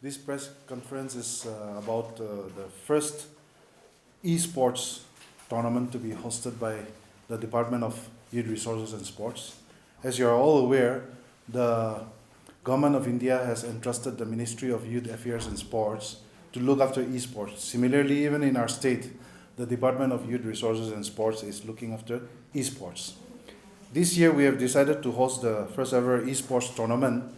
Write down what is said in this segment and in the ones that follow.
This press conference is about the first esports tournament to be hosted by the Department of Youth Resources and Sports. As you are all aware, the Government of India has entrusted the Ministry of Youth Affairs and Sports to look after esports. Similarly, even in our state, the Department of Youth Resources and Sports is looking after esports. This year, we have decided to host the first ever esports tournament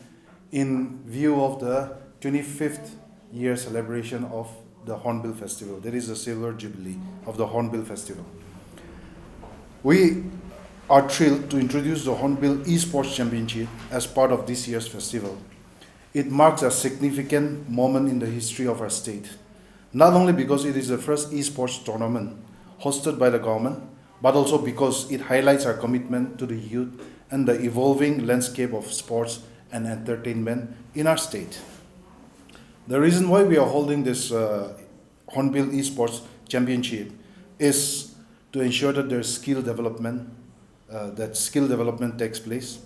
in view of the 25th year celebration of the Hornbill Festival. That is the silver jubilee of the Hornbill Festival. We are thrilled to introduce the Hornbill Esports Championship as part of this year's festival. It marks a significant moment in the history of our state, not only because it is the first esports tournament hosted by the government, but also because it highlights our commitment to the youth and the evolving landscape of sports and entertainment in our state. The reason why we are holding this Hornbill Esports Championship is to ensure that there's skill development, takes place,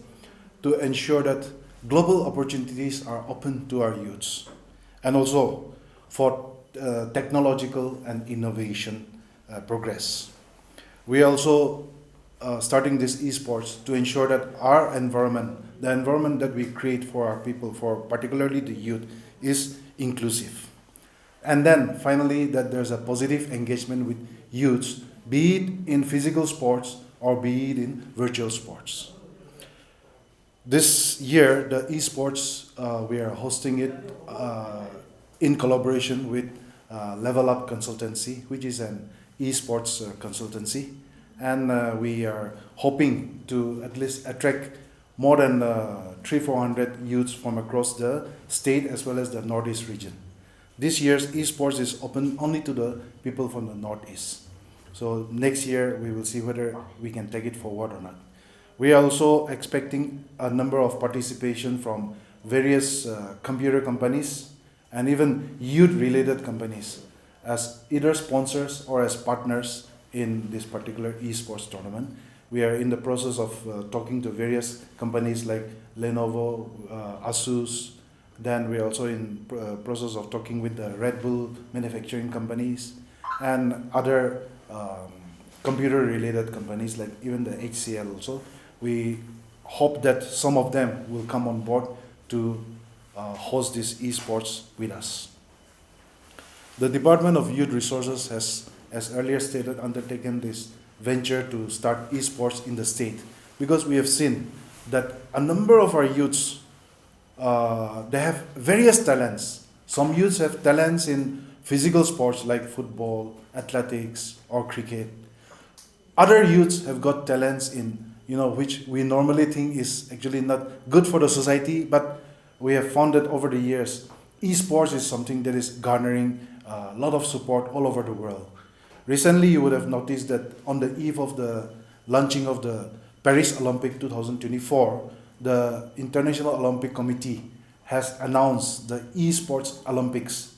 to ensure that global opportunities are open to our youths, and also for technological and innovation progress. We are also starting this esports to ensure that our environment, the environment that we create for our people, for particularly the youth, is inclusive. And then finally, that there's a positive engagement with youths, be it in physical sports or be it in virtual sports. This year, the esports, we are hosting it in collaboration with Level Up Consultancy, which is an esports consultancy. And we are hoping to at least attract more than 300-400 youths from across the state as well as the Northeast region. This year's esports is open only to the people from the Northeast. So next year we will see whether we can take it forward or not. We are also expecting a number of participation from various computer companies and even youth-related companies as either sponsors or as partners in this particular esports tournament. We are in the process of talking to various companies like Lenovo, Asus. Then we are also in process of talking with the Red Bull manufacturing companies and other computer-related companies like even the HCL also. We hope that some of them will come on board to host this esports with us. The Department of Youth Resources has, as earlier stated, undertaken this venture to start esports in the state because we have seen that a number of our youths, they have various talents. Some youths have talents in physical sports like football, athletics, or cricket. Other youths have got talents in, which we normally think is actually not good for the society, but we have found that over the years, esports is something that is garnering a lot of support all over the world. Recently, you would have noticed that on the eve of the launching of the Paris Olympic 2024, the International Olympic Committee has announced the Esports Olympics,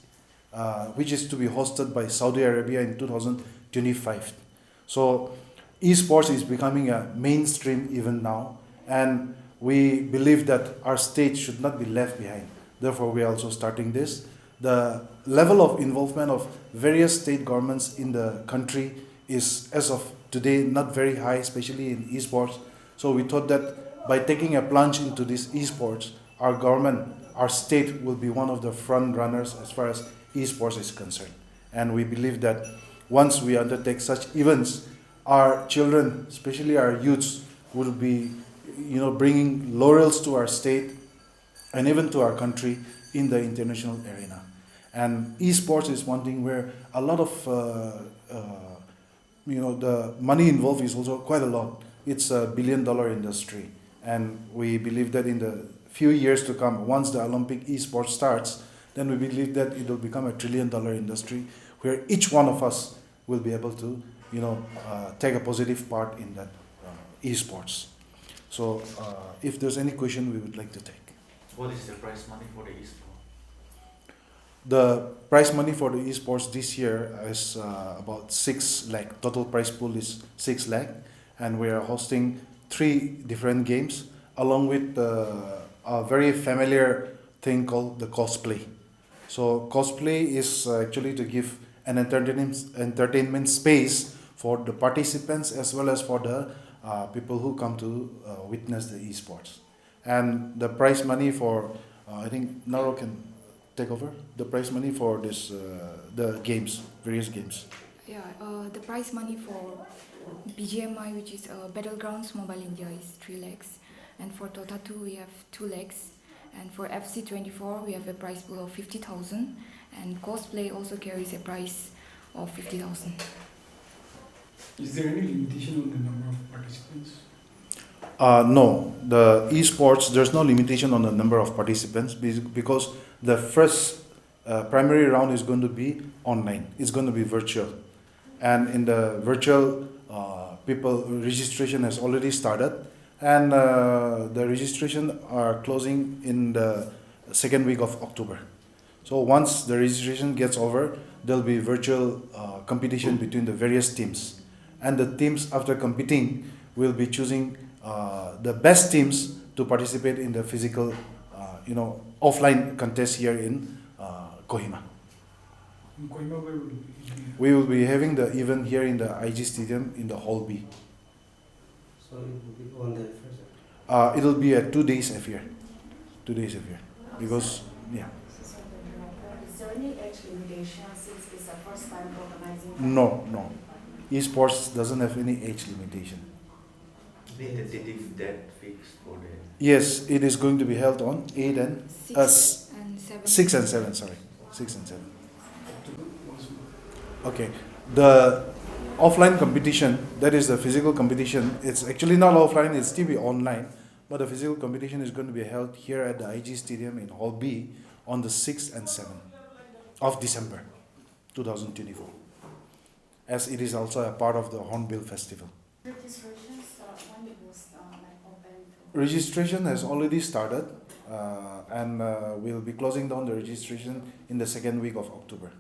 which is to be hosted by Saudi Arabia in 2025. So, esports is becoming a mainstream even now, and we believe that our state should not be left behind. Therefore, we are also starting this. The level of involvement of various state governments in the country is, as of today, not very high, especially in esports. So we thought that by taking a plunge into this esports, our government, our state will be one of the front runners as far as esports is concerned. And we believe that once we undertake such events, our children, especially our youths, will be, bringing laurels to our state and even to our country in the international arena. And esports is one thing where a lot of, the money involved is also quite a lot. It's a billion-dollar industry. And we believe that in the few years to come, once the Olympic esports starts, then we believe that it will become a trillion-dollar industry where each one of us will be able to, take a positive part in that esports. So if there's any question, we would like to take. What is the prize money for the esports? The prize money for the esports this year is about 6 lakh. Total prize pool is 6 lakh, and we are hosting 3 different games along with a very familiar thing called the cosplay. So cosplay is actually to give an entertainment space for the participants as well as for the people who come to witness the esports. And the prize money for, I think Naro can take over the prize money for this the games, various games. Yeah, the prize money for BGMI, which is Battlegrounds Mobile India, is 3 lakhs, and for Dota 2 we have 2 lakhs, and for FC24 we have a prize pool of 50,000, and cosplay also carries a prize of 50,000. Is there any limitation on the number of participants? No, the esports, there's no limitation on the number of participants because the first primary round is going to be online. It's going to be virtual. And in the virtual, people registration has already started, and the registration are closing in the second week of October. So once the registration gets over, there'll be virtual competition between the various teams, and the teams after competing will be choosing the best teams to participate in the physical, offline contest here in Kohima. In Kohima, where will it be? We will be having the event here in the IG Stadium in the Hall B. So it will be on the first. It'll be a 2 days affair. 2 days affair. Because, yeah. Is there any age limitation since it's the first time organizing? No. Esports doesn't have any age limitation. Any tentative date fixed for the Yes, it is going to be held on 8 and 6 and 7. 6 and 7. Sorry, 6 and 7. Once Okay. The offline competition, that is the physical competition, it's actually not offline, it's still be online, but the physical competition is going to be held here at the IG Stadium in Hall B on the 6th and 7th of December 2024, as it is also a part of the Hornbill Festival. Registrations, when it was open to? Registration has already started, and we'll be closing down the registration in the second week of October.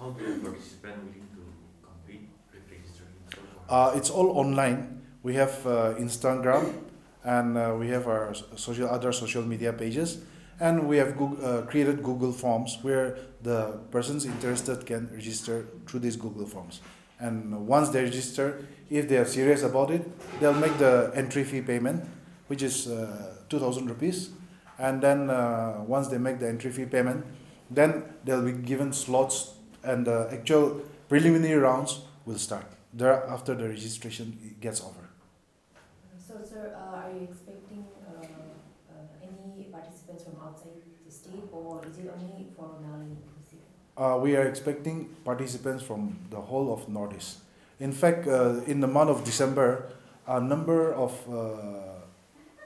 how do the participant willing to compete with registering so far? It's all online. We have Instagram, and we have our other social media pages, and we have created Google Forms where the persons interested can register through these Google Forms. And once they register, if they are serious about it, they'll make the entry fee payment, which is 2,000 rupees. And then once they make the entry fee payment, then they'll be given slots, and the actual preliminary rounds will start after the registration gets over. So, sir, are you expecting any participants from outside the state, or is it only for Nagaland inclusive? We are expecting participants from the whole of Northeast. In fact, in the month of December, a number of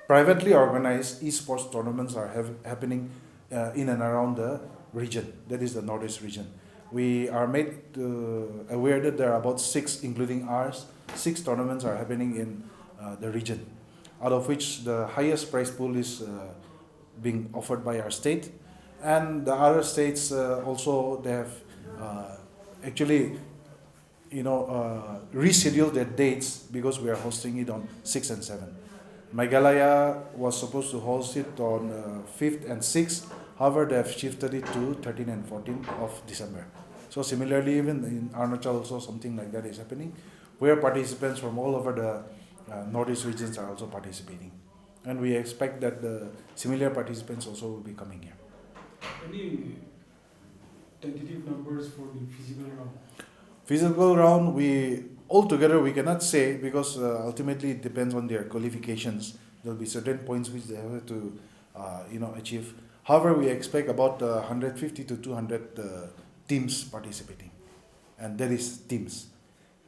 privately organized esports tournaments are happening in and around the region, that is the Northeast region. We are made aware that there are about 6, including ours, 6 tournaments are happening in the region, out of which the highest prize pool is being offered by our state. And the other states also, they have actually, rescheduled their dates because we are hosting it on 6 and 7. Meghalaya was supposed to host it on 5th and 6th. However, they have shifted it to 13 and 14 of December. So similarly, even in Arunachal also something like that is happening, where participants from all over the Northeast regions are also participating. And we expect that the similar participants also will be coming here. Any tentative numbers for the physical round? Physical round, we cannot say, because ultimately it depends on their qualifications. There will be certain points which they have to achieve. However, we expect about 150 to 200 teams participating, and that is teams.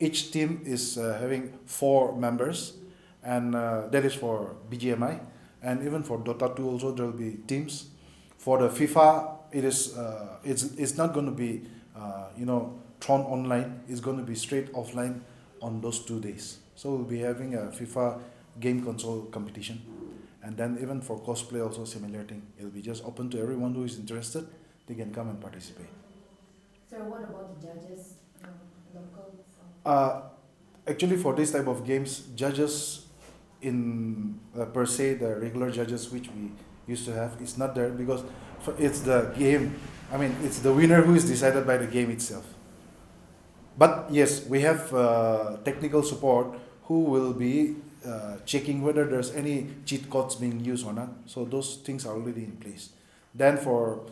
Each team is having 4 members, and that is for BGMI, and even for Dota 2 also there will be teams. For the FIFA, it's not going to be thrown online. It's going to be straight offline on those 2 days. So we'll be having a FIFA game console competition, and then even for cosplay also similar thing. It'll be just open to everyone who is interested. They can come and participate. Sir, what about the judges, local? Actually, for this type of games, judges in per se, the regular judges which we used to have. It's not there because it's the game. I mean, it's the winner who is decided by the game itself. But yes, we have technical support who will be checking whether there's any cheat codes being used or not. So those things are already in place. Then for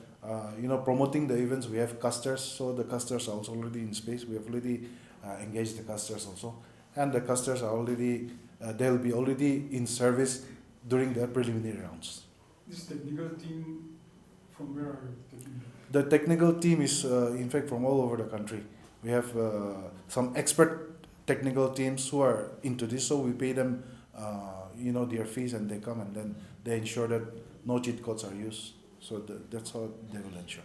promoting the events, we have casters. So the casters are also already in space. We have already engaged the casters also, and the casters are already they'll be already in service during the preliminary rounds. This technical team, from where are you taking them? The technical team is in fact from all over the country. We have some expert technical teams who are into this, so we pay them their fees, and they come and then they ensure that no cheat codes are used. So that's how they will ensure.